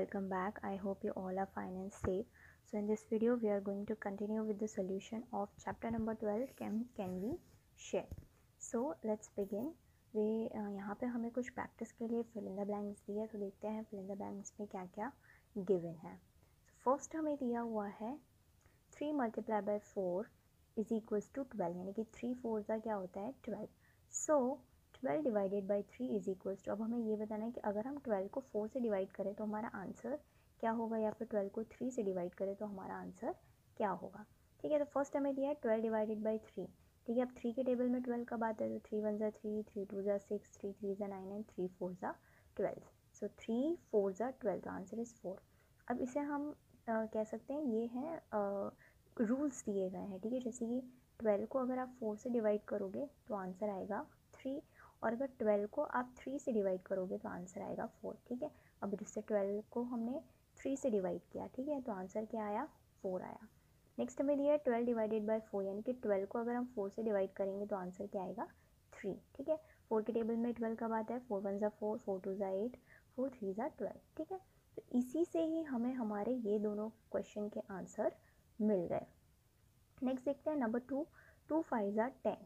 welcome back. I hope you all are fine and safe. So in this video we are going to continue with the solution of chapter number 12 can we share. So let's begin. यहाँ पे हमें कुछ practice के लिए fill in the blanks दिया, तो देखते हैं फिल इन द ब्लैंक्स में क्या क्या गिवन है. फर्स्ट हमें दिया हुआ है 3 multiply by 4 is equals to 12, यानी कि 3 4 का क्या होता है 12. So 12 divided by 3 is equals to, अब हमें ये बताना है कि अगर हम 12 को 4 से डिवाइड करें तो हमारा आंसर क्या होगा, या फिर 12 को 3 से डिवाइड करें तो हमारा आंसर क्या होगा. ठीक है, तो फर्स्ट हमें दिया है 12 डिवाइडेड बाई 3. ठीक है, अब 3 के टेबल में 12 कब आता है, तो 3 1 3, 3 2 6, 3 3 9 एंड 3 4 12. सो 3 4 12, तो आंसर इज़ 4. अब इसे हम कह सकते हैं ये हैं रूल्स दिए गए हैं. ठीक है, जैसे कि 12 को अगर आप 4 से डिवाइड करोगे तो आंसर आएगा 3, और अगर 12 को आप 3 से डिवाइड करोगे तो आंसर आएगा 4. ठीक है, अब जिससे 12 को हमने 3 से डिवाइड किया, ठीक है, तो आंसर क्या आया 4 आया. नेक्स्ट हमें दिया है 12 डिवाइडेड बाय 4, यानी कि 12 को अगर हम 4 से डिवाइड करेंगे तो आंसर क्या आएगा 3. ठीक है, 4 के टेबल में 12 कब आता है, 4 1 4, 4 2 8, 4 3 12. ठीक है, तो इसी से ही हमें हमारे ये दोनों क्वेश्चन के आंसर मिल गए. नेक्स्ट देखते हैं नंबर 2. 2 5 10.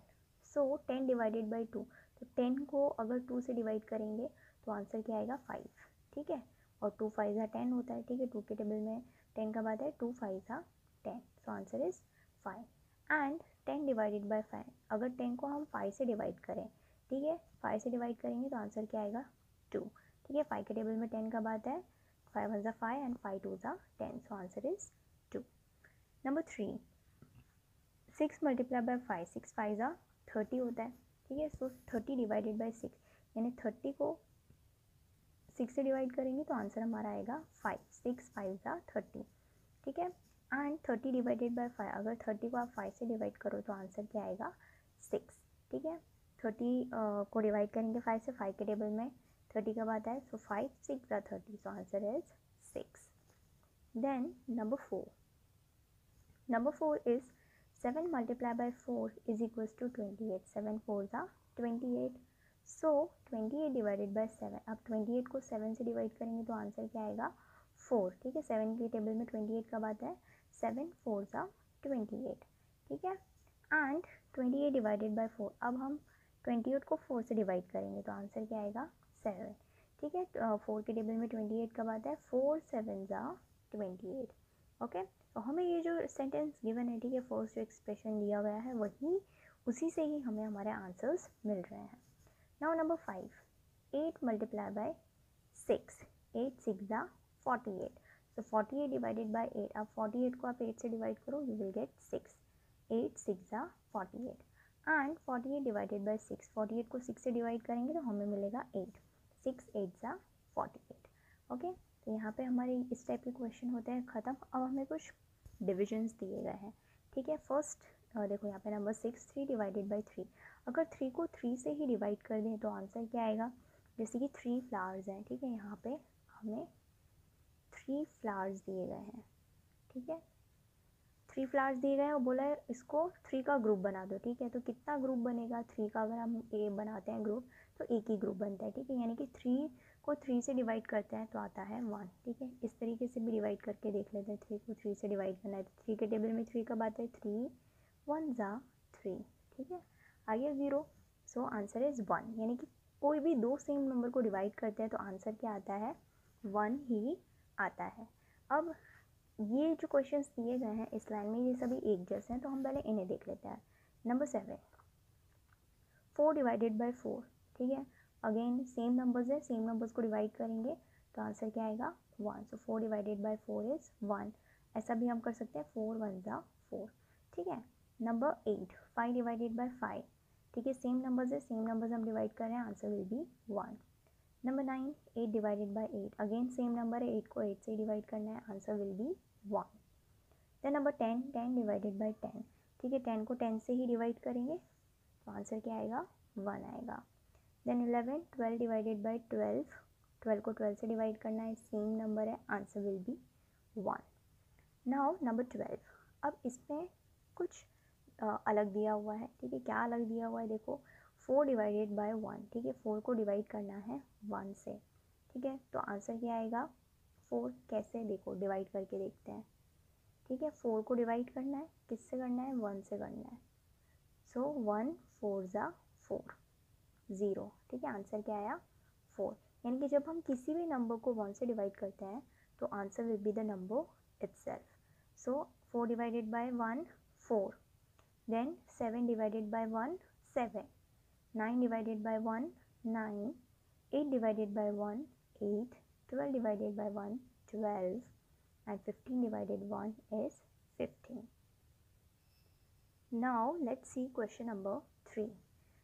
सो 10 डिवाइडेड बाई 2, तो 10 को अगर 2 से डिवाइड करेंगे तो आंसर क्या आएगा 5. ठीक है, और 2 5 10 होता है. ठीक है, 2 के टेबल में 10 का बाद है, 2 5 10, सो answer is 5. And 10 divided by 5, अगर 10 को हम 5 से डिवाइड करें, ठीक है, 5 से डिवाइड करेंगे तो आंसर क्या आएगा 2. ठीक है, 5 के टेबल में 10 का बाद है, 5 1 5 and 5 2 10, so answer is 2. Number 3. 6 multiply by 5, 6 5 30 होता है. ठीक है, सो 30 डिवाइडेड बाई 6, यानी 30 को 6 से डिवाइड करेंगे तो आंसर हमारा आएगा 5. 6 5 30. ठीक है, एंड 30 डिवाइडेड बाय 5, अगर 30 को आप 5 से डिवाइड करो तो आंसर क्या आएगा 6. ठीक है, 30 को डिवाइड करेंगे 5 से, 5 के टेबल में 30 का बात है, so 5 6 30, so answer is 6. Then number 4. Number 4 is 7 multiply by 4 is equals to 28. 7 4 28. So 28 divided by 7, अब 28 को 7 से डिवाइड करेंगे तो आंसर क्या आएगा 4. ठीक है, 7 के टेबल में 28 कब आता है, 7 4 28. ठीक है, एंड 28 डिवाइडेड बाय 4, अब हम 28 को 4 से डिवाइड करेंगे तो आंसर क्या आएगा 7. ठीक है, 4 के टेबल में 28 कब आता है, 4 7 28. ओके, तो हमें ये जो सेंटेंस गिवन है, ठीक है, फर्स्ट जो एक्सप्रेशन दिया गया है वही, उसी से ही हमें हमारे आंसर्स मिल रहे हैं. Now number 5. 8 multiply by 6, 8 6 48. So 48 divided by 8, अब 48 को आप 8 से डिवाइड करो, you will get 6. 8 6 48. And 48 divided by 6, 48 को 6 से डिवाइड करेंगे तो हमें मिलेगा 8. 6 8 48. ओके, तो यहाँ पे हमारे इस टाइप के क्वेश्चन होते हैं ख़त्म. अब हमें कुछ डिविजन्स दिए गए हैं. ठीक है, फर्स्ट देखो यहाँ पे नंबर 6, 3 डिवाइडेड बाई 3, अगर 3 को 3 से ही डिवाइड कर दें तो आंसर क्या आएगा, जैसे कि 3 फ्लावर्स हैं. ठीक है, यहाँ पे हमें 3 फ्लावर्स दिए गए हैं. ठीक है, 3 फ्लावर्स दिए गए हैं और बोला है इसको 3 का ग्रुप बना दो. ठीक है, तो कितना ग्रुप बनेगा 3 का, अगर हम ए बनाते हैं ग्रुप तो एक ही ग्रुप बनता है. ठीक है, यानी कि 3 को 3 से डिवाइड करते हैं तो आता है 1. ठीक है, इस तरीके से भी डिवाइड करके देख लेते हैं. 3 को 3 से डिवाइड करना है तो 3 के टेबल में 3 कब आता है, 3 1 3. ठीक है, आ गया 0, सो आंसर इज़ 1. यानी कि कोई भी दो सेम नंबर को डिवाइड करते हैं तो आंसर क्या आता है 1 ही आता है. अब ये जो क्वेश्चंस दिए गए हैं इस लाइन में ये सभी एक जैसे हैं, तो हम पहले इन्हें देख लेते हैं. नंबर 7. 4 divided bye 4. ठीक है, अगेन सेम नंबर्स है, सेम नंबर्स को डिवाइड करेंगे तो आंसर क्या आएगा 1. सो 4 डिवाइडेड बाय 4 इज़ 1. ऐसा भी हम कर सकते हैं, 4 1 4. ठीक है, नंबर 8. 5 divided by 5. ठीक है, सेम नंबर्स है, सेम नंबर्स हम डिवाइड कर रहे हैं, answer will be 1. Number 9. 8 divided by 8, again same number है, 8 को 8 से डिवाइड करना है, answer will be 1. Then number 10. 10 divided by 10. ठीक है, 10 को 10 से ही डिवाइड करेंगे तो आंसर क्या आएगा 1 आएगा. देन 11. 12 divided by 12. 12 को 12 से डिवाइड करना है, सेम नंबर है, answer will be 1. Now number 12. अब इसमें कुछ अलग दिया हुआ है. ठीक है, क्या अलग दिया हुआ है देखो, 4 डिवाइडेड बाय 1. ठीक है, 4 को डिवाइड करना है 1 से. ठीक है, तो आंसर क्या आएगा 4 कैसे, देखो डिवाइड करके देखते हैं। ठीक है, 4 को डिवाइड करना है, किससे करना है, 1 से करना है। सो 1 4 ज़ा 4, 0। ठीक है, आंसर क्या आया, 4। यानी कि जब हम किसी भी नंबर को 1 से डिवाइड करते हैं तो answer will be the number itself. So 4 divided by 1 4, then 7 divided by 1 7, 9 divided by 1 9, 8 divided by 1 8, 12 divided by 1 12, and 15 divided 1 is 15. Now let's see question number 3.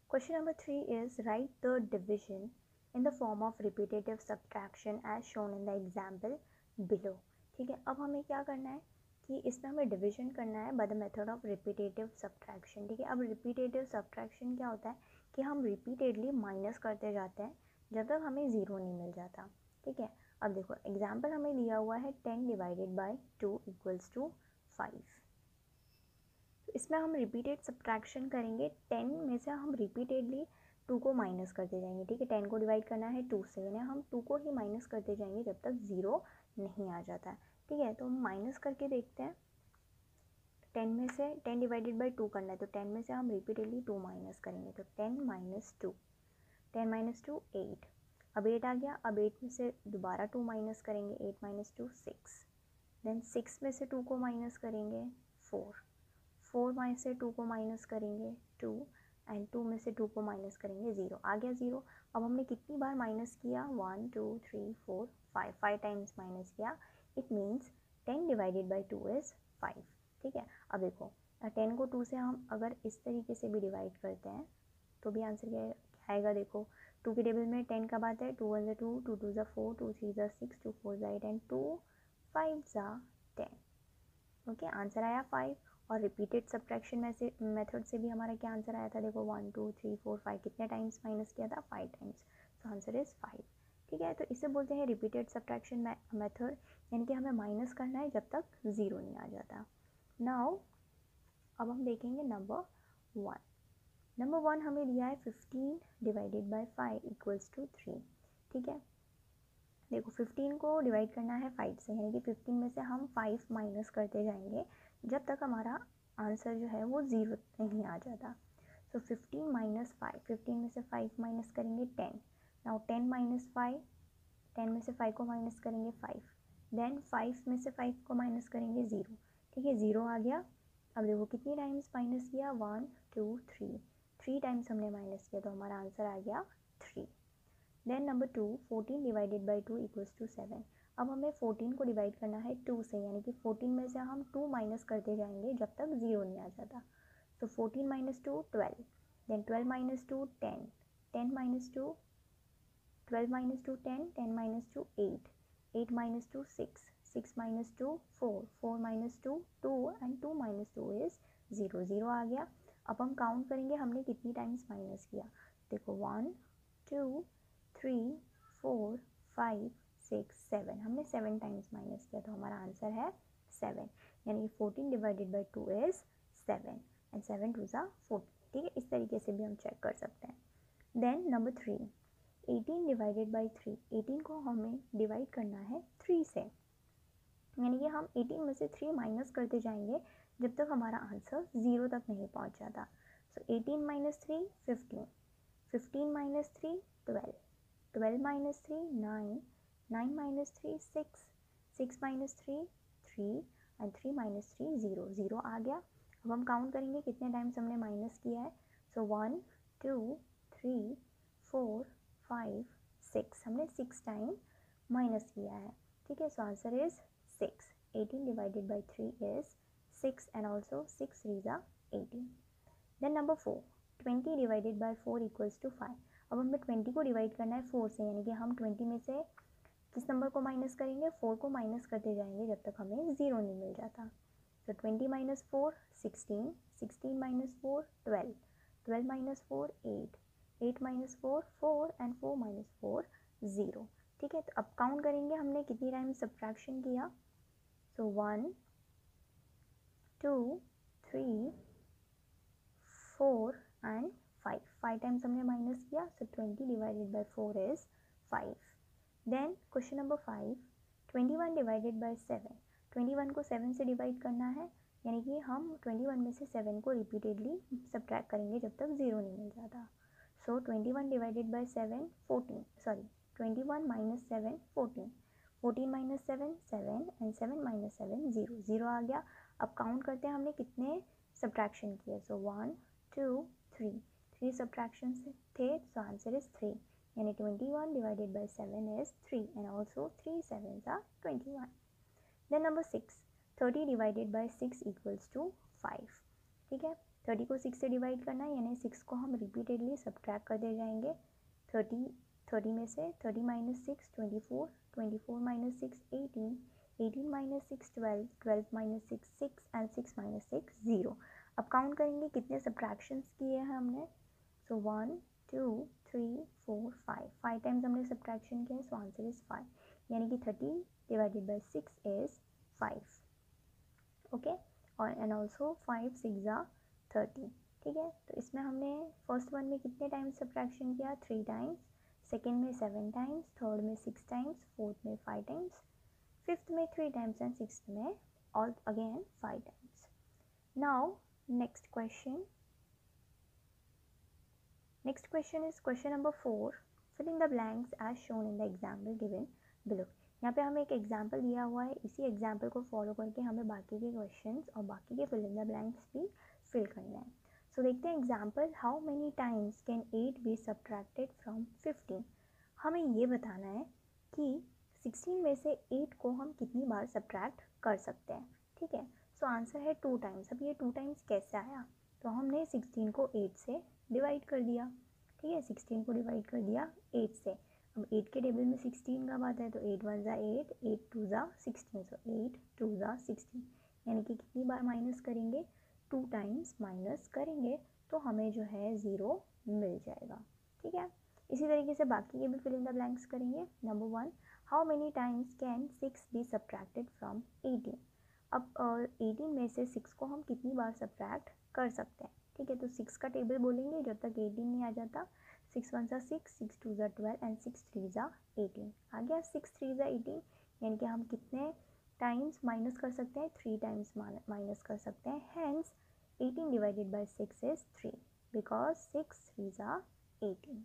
Question number 3 is write the division in the form of repetitive subtraction as shown in the example below. ठीक है, अब हमें क्या करना है कि इसमें हमें डिविजन करना है by the method of repetitive subtraction. ठीक है, अब रिपीटेटिव सब्ट्रैक्शन क्या होता है कि हम रिपीटेडली माइनस करते जाते हैं जब तक हमें ज़ीरो नहीं मिल जाता। ठीक है, अब देखो एग्जाम्पल हमें दिया हुआ है 10 डिवाइडेड बाई 2 इक्वल्स टू 5। तो इसमें हम रिपीटेड सब्ट्रैक्शन करेंगे, 10 में से हम रिपीटेडली 2 को माइनस करते जाएंगे। ठीक है, 10 को डिवाइड करना है 2 से, यानी हम 2 को ही माइनस करते जाएंगे जब तक ज़ीरो नहीं आ जाता। ठीक है, तो हम माइनस करके देखते हैं। 10 में से 10 डिवाइडेड बाई 2 करना है, तो 10 में से हम रिपीटेडली 2 माइनस करेंगे, तो 10 माइनस 2, 10 माइनस 2 8। अब 8 आ गया, अब 8 में से दोबारा 2 माइनस करेंगे, 8 माइनस 2 6, देन 6 में से 2 को माइनस करेंगे 4, 4 में से 2 को माइनस करेंगे 2, एंड 2 में से 2 को माइनस करेंगे 0। आ गया 0। अब हमने कितनी बार माइनस किया, 1 2 3 4 5, 5 टाइम्स माइनस किया। It means 10 divided by 2 is 5। ठीक है, अब देखो 10 को 2 से हम अगर इस तरीके से भी डिवाइड करते हैं तो भी आंसर क्या आएगा। देखो 2 के टेबल में 10 कब आता है, 2 1 ज़ा 2, 2 2 ज़ा 4, 2 3 ज़ा 6, 2 4 ज़ा 8, एंड 2 5 ज़ा 10। ओके, आंसर आया 5। और रिपीटेड सब्ट्रैक्शन में से मेथड से भी हमारा क्या आंसर आया था, देखो 1 2 3 4 5 कितने टाइम्स माइनस किया था, 5 टाइम्स। So answer is 5। ठीक है, तो इसे बोलते हैं रिपीटेड सब्ट्रैक्शन मेथड, यानी कि हमें माइनस करना है जब तक ज़ीरो नहीं आ जाता। नाउ अब हम देखेंगे नंबर 1। नंबर 1 हमें दिया है 15 डिवाइडेड बाय 5 इक्वल्स टू 3। ठीक है, देखो 15 को डिवाइड करना है 5 से, यानी कि 15 में से हम 5 माइनस करते जाएंगे जब तक हमारा आंसर जो है वो ज़ीरो नहीं आ जाता। सो 15 माइनस 5, 15 में से 5 माइनस करेंगे 10। नाउ 10 माइनस 5, 10 में से 5 को माइनस करेंगे 5, देन 5 में से 5 को माइनस करेंगे 0। ठीक है, 0 आ गया। अब देखो कितनी टाइम्स माइनस किया, 1 2 3, 3 टाइम्स हमने माइनस किया, तो हमारा आंसर आ गया 3। Then number 2, 14 divided by 2 equals to 7। अब हमें 14 को डिवाइड करना है 2 से, यानी कि 14 में से हम 2 माइनस करते जाएंगे जब तक ज़ीरो नहीं आ जाता। So 14 minus 2 12, then 12 minus 2 10, 10 minus 2 12 minus 2 10, 10 minus 2 8, 8 minus 2 6, 6 minus 2 4, 4 minus 2 2, and 2 minus 2 is 0। 0 आ गया। अब हम काउंट करेंगे हमने कितनी टाइम्स माइनस किया। देखो 1 2 3 4 5 6 7, हमने 7 टाइम्स माइनस किया, तो हमारा आंसर है 7। यानी कि 14 डिवाइडेड बाई 2 इज़ 7, एंड 7 2 ज़ा 14। ठीक है, इस तरीके से भी हम चेक कर सकते हैं। Then number 3, 18 divided by 3। 18 को हमें डिवाइड करना है 3 से, यानी कि हम 18 में से 3 माइनस करते जाएंगे जब तक हमारा आंसर 0 तक नहीं पहुंच जाता। सो 18 minus 3 15, 15 minus 3 12, 12 minus 3 9, 9 minus 3 6, 6 minus 3 3, and 3 minus 3 0। 0 आ गया। अब हम काउंट करेंगे कितने टाइम्स हमने माइनस किया है। सो 1 2 3 4 5 6, हमने 6 टाइम माइनस किया है। ठीक है, so answer is 6। 18 divided by 3 is 6, and also 6 3 are 18। Then number 4, 20 divided by 4 equals to 5। अब हमें 20 को डिवाइड करना है 4 से, यानी कि हम 20 में से किस नंबर को माइनस करेंगे, 4 को माइनस करते जाएंगे जब तक हमें 0 नहीं मिल जाता। तो 20 minus 4 16, 16 minus 4 12, 12 minus 4 8, 8 minus 4 4, and 4 minus 4 0। ठीक है, तो अब काउंट करेंगे हमने कितनी टाइम सब्ट्रैक्शन किया। सो 1 2 3 4 एंड 5, 5 टाइम्स हमने माइनस किया। So 20 divided by 4 is 5। Then question number 5, 21 divided by 7, 21 को 7 से डिवाइड करना है, यानी कि हम 21 में से 7 को रिपीटेडली सब्ट्रैक्ट करेंगे जब तक 0 नहीं मिल जाता। सो 21 divided by 7 14, sorry 21 minus 7 14, 14 minus 7 7 and 7 minus 7 0, 0 आ गया। अब काउंट करते हैं हमने कितने सब्ट्रैक्शन किए। सो 1 2 3, 3 सब्ट्रैक्शन थे, सो आंसर इज 3, यानी 21 divided by 7 is 3 and also 3 7s are 21. Then number 6, 30 divided by 6 equals to 5। ठीक है, 30 को 6 से डिवाइड करना है, यानी 6 को हम रिपीटेडली सब्ट्रैक्ट करते जाएंगे। 30 में से 30 minus 6 24, 24 minus 6 18, 18 minus 6 12, 12 minus 6 6 and 6 minus 6 0। अब काउंट करेंगे कितने सब्ट्रैक्शंस किए हैं हमने। सो 1 2 3 4 5, 5 टाइम्स हमने सब्ट्रैक्शन किया है, सो आंसर इज 5, यानी कि 30 डिवाइडेड बाय 6 इज 5। ओके, और एंड ऑल्सो 5 6 are 30। ठीक है, तो इसमें हमने फर्स्ट वन में कितने टाइम्स सब्ट्रैक्शन किया, 3 टाइम्स, सेकेंड में 7 टाइम्स, थर्ड में 6 टाइम्स, फोर्थ में 5 टाइम्स, फिफ्थ में 3 टाइम्स एंड सिक्स्थ में all again 5 times. Now next question is question number 4, fill in the blanks as shown in the example given below। यहाँ पे हमें एक example दिया हुआ है, इसी एग्जाम्पल को फॉलो करके हमें बाकी के क्वेश्चंस और बाकी के फिल इन द ब्लैंक्स भी फिल करना है। सो देखते हैं example, how many times can 8 be subtracted from 15। हमें ये बताना है कि 16 में से 8 को हम कितनी बार सब्ट्रैक्ट कर सकते हैं। ठीक है, सो आंसर है 2 टाइम्स। अब ये 2 टाइम्स कैसे आया, तो हमने 16 को 8 से डिवाइड कर दिया। ठीक है, 16 को डिवाइड कर दिया 8 से। अब 8 के टेबल में 16 कब आता है, तो 8 1 8, 8 2 16, सो 8 2 16, यानी कि कितनी बार माइनस करेंगे, 2 टाइम्स माइनस करेंगे तो हमें जो है 0 मिल जाएगा। ठीक है, इसी तरीके से बाकी के भी फिल इन द ब्लैंक्स करेंगे। Number 1, how many times can 6 be subtracted from 18। अब 18 में से 6 को हम कितनी बार सब्ट्रैक्ट कर सकते हैं। ठीक है, तो 6 का टेबल बोलेंगे जब तक 18 नहीं आ जाता। 6 1 6, 6 2 12 एंड 6 3 18। आ गया 6 3 18, यानी कि हम कितने टाइम्स माइनस कर सकते हैं, 3 टाइम्स माइनस कर सकते हैं। Hence 18 divided by 6 is 3, because 6 3 18।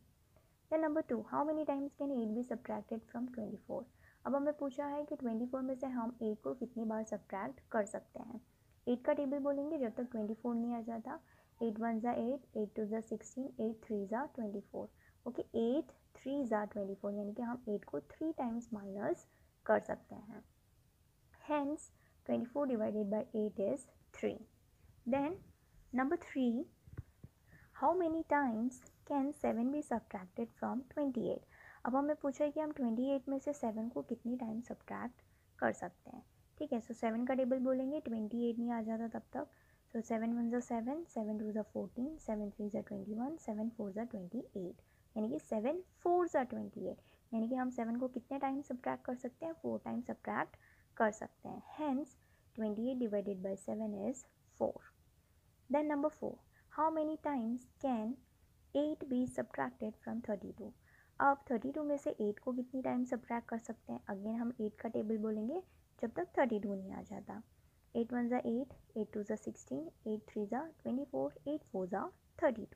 Then number 2, how many times can 8 be subtracted from 24। अब हमें पूछा है कि 24 में से हम 8 को कितनी बार सब्ट्रैक्ट कर सकते हैं। 8 का टेबल बोलेंगे जब तक 24 नहीं आ जाता। 8 1 8, 8 2 16, 8 3 24। ओके, 8 3 24, यानी कि हम 8 को 3 टाइम्स माइनस कर सकते हैं। Hence 24 divided by 8 is 3. Then number 3, how many times can 7 be subtracted from 28। अब हमें पूछा है कि हम 28 में से 7 को कितनी टाइम सब्ट्रैक्ट कर सकते हैं। ठीक है, सो 7 का टेबल बोलेंगे, 28 नहीं आ जाता तब तक। सो 7 1 7, 7 2 14, 7 3 21, 7 4 28, यानी कि 7 4 28, यानी कि हम 7 को कितने टाइम सब्ट्रैक्ट कर सकते हैं, 4 टाइम सब्ट्रैक्ट कर सकते हैं। Hence 28 divided by 7 is 4। Then number 4, how many times can 8 be subtracted from 32। अब 32 में से 8 को कितनी टाइम सब्ट्रैक्ट कर सकते हैं। अगेन हम 8 का टेबल बोलेंगे जब तक 32 नहीं आ जाता। 8 1 8, 8 2 16, 8 3 24, 8 4 32।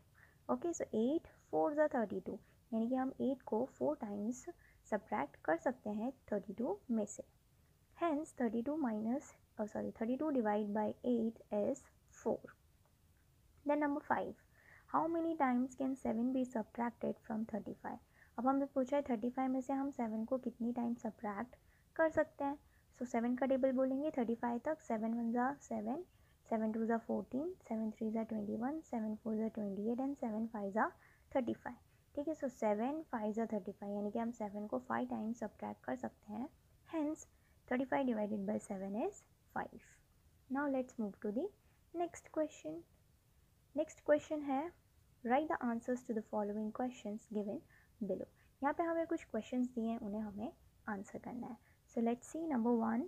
ओके, सो 8 4 32, यानी कि हम 8 को 4 टाइम्स सब्ट्रैक्ट कर सकते हैं 32 में से। Hence 32 divided by 8 is 4. Then number 5, how many times can 7 be subtracted from 35। अब हमें पूछा है 35 में से हम 7 को कितनी टाइम सब्ट्रैक्ट कर सकते हैं। सो 7 का टेबल बोलेंगे 35 तक। 7 1 7, 7 2 14, 7 3 21, 7 4 28 एंड 7 5 35। ठीक है, सो 7 5 35, यानी कि हम 7 को 5 टाइम्स सब्ट्रैक्ट कर सकते हैं। Hence 35 divided by 7 is 5. Now let's move to the next question. Next question है, write the answers to the following questions given below। यहाँ पे हमें कुछ questions दिए हैं, उन्हें हमें आंसर करना है। So let's see number 1,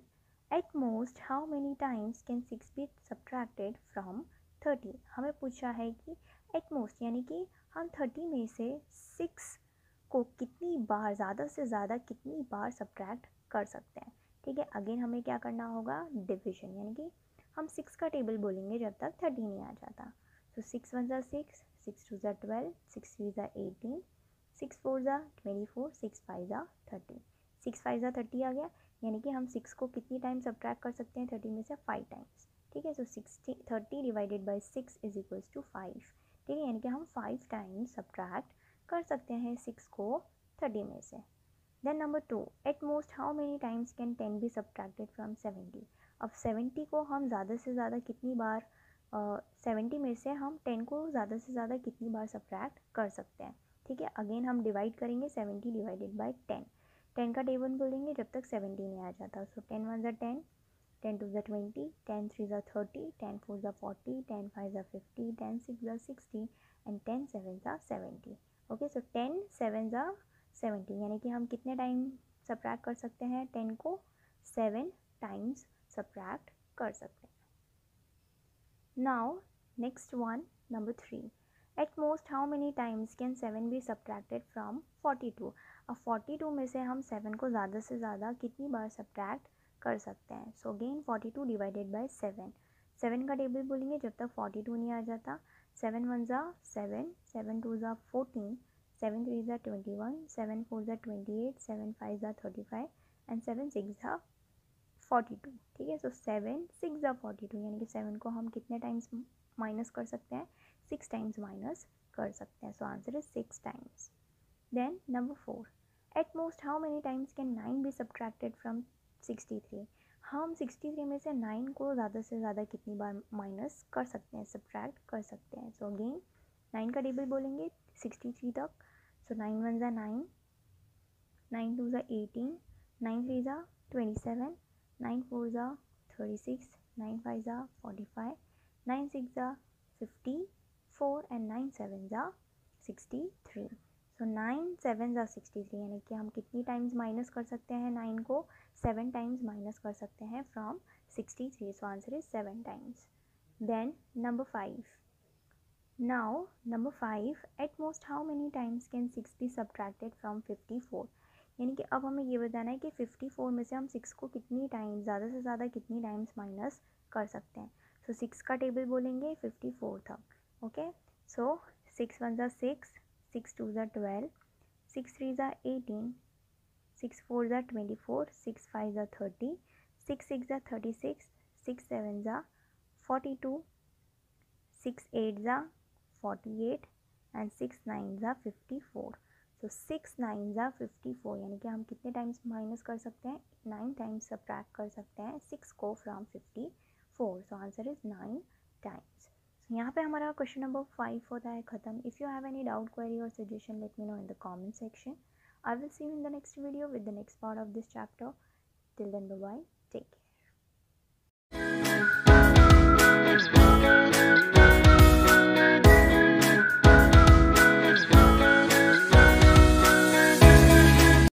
at most how many times can 6 be subtracted from 30। हमें पूछा है कि at most यानी कि हम 30 में से 6 को कितनी बार, ज़्यादा से ज़्यादा कितनी बार सब्ट्रैक्ट कर सकते हैं। ठीक है। अगेन हमें क्या करना होगा, डिविजन, यानी कि हम 6 का टेबल बोलेंगे जब तक 30 नहीं आ जाता। तो 6 1 ज़ा 6, 6 2 ज़ा 12, 6 3 ज़ा 18, 6 4 ज़ा 24, 6 5 ज़ा 30, 6 5 ज़ा 30 आ गया, यानी कि हम 6 को कितनी टाइम सब्ट्रैक्ट कर सकते हैं 30 में से, 5 टाइम्स। ठीक है, so 30 divided by 6 is equals to 5। ठीक है, यानी कि हम 5 टाइम्स सब्ट्रैक्ट कर सकते हैं 6 को 30 में से। Then number 2, at most how many times can 10 be subtracted from 70। अब 70 को हम ज़्यादा से ज़्यादा कितनी बार 70 में से हम 10 को ज़्यादा से ज़्यादा कितनी बार सब्ट्रैक्ट कर सकते हैं। ठीक है, अगेन हम डिवाइड करेंगे 70 डिवाइडेड बाई 10। 10 का टेबल बोलेंगे जब तक 70 नहीं आ जाता। सो 10 1 ज़ा 10, 10 2 ज़ा 20, 10 3 ज़ा 30, 10 4 ज़ा 40, 10 5 ज़ा 50, 10 6 ज़ा 60 एंड 10 7 ज़ा 70। ओके, सो 10 7 ज़ा 70, यानी कि हम कितने टाइम सब्ट्रैक्ट कर सकते हैं 10 को, 7 टाइम्स सब्ट्रैक्ट कर सकते हैं। Now next one, number 3, eight most how many times can 7 B subtracted from 42। अब 42 में से हम 7 को ज़्यादा से ज़्यादा कितनी बार सब्ट्रैक्ट कर सकते हैं। सो अगेन 42 डिवाइडेड बाई 7, 7 का टेबल बोलेंगे जब तक 42 नहीं आ जाता। 7 1 ज़ा 7, 7 2 ज़ा 14, 7 3 ज़ा 21, 7 4 ज़ा 28, 7 5 ज़ा 35 एंड 7 6 ज़ा 42। ठीक है, सो 7 6 ज़ा 42, यानी कि 7 को हम कितने टाइम्स माइनस कर सकते हैं, 6 टाइम्स माइनस कर सकते हैं। So answer is 6 times. Then number 4, at most how many times can 9 be subtracted from 63। हम 63 में से 9 को ज़्यादा से ज़्यादा कितनी बार माइनस कर सकते हैं, सब्ट्रैक्ट कर सकते हैं। सो अगेन 9 का टेबल बोलेंगे 63 तक। सो 9 1 ज़ा 9, 9 2 ज़ा 18, 9 3 ज़ा 27, 9 4 ज़ा 36, 9 5 ज़ा 45, 9 6 ज़ा 54 एंड 9 7 ज़ा 63। सो 9 7 ज़ा 63, यानी कि हम कितनी टाइम्स माइनस कर सकते हैं 9 को, 7 टाइम्स माइनस कर सकते हैं from 63। So answer is 7 times. Then number 5, now number 5, at most how many times can 6 be subtracted from 54। यानी कि अब हमें ये बताना है कि 54 में से हम 6 को कितनी टाइम, ज़्यादा से ज़्यादा कितनी टाइम्स माइनस कर सकते हैं। सो 6 का टेबल बोलेंगे 54 तक। ओके, सो 6 1 ज़ा 6, 6 2 ज़ा 12, 6 3 ज़ा 18, 6 4 ज़ा 24, 6 5 ज़ा 30, 6 6 ज़ा 36, 6 7 ज़ा 42, 6 8 ज़ा 48 एंड 6 9 ज़ा 54। सो 6 9 ज़ा 54, यानी कि हम कितने टाइम्स माइनस कर सकते हैं, 9 टाइम्स सब्ट्रैक्ट कर सकते हैं 6 को from 54। So answer is 9 times. यहाँ पे हमारा क्वेश्चन नंबर 5 होता है ख़त्म। If you have any doubt, query और suggestion, let me know in the comment section. I will see you in the next video with the next part of this chapter. Till then, bye bye.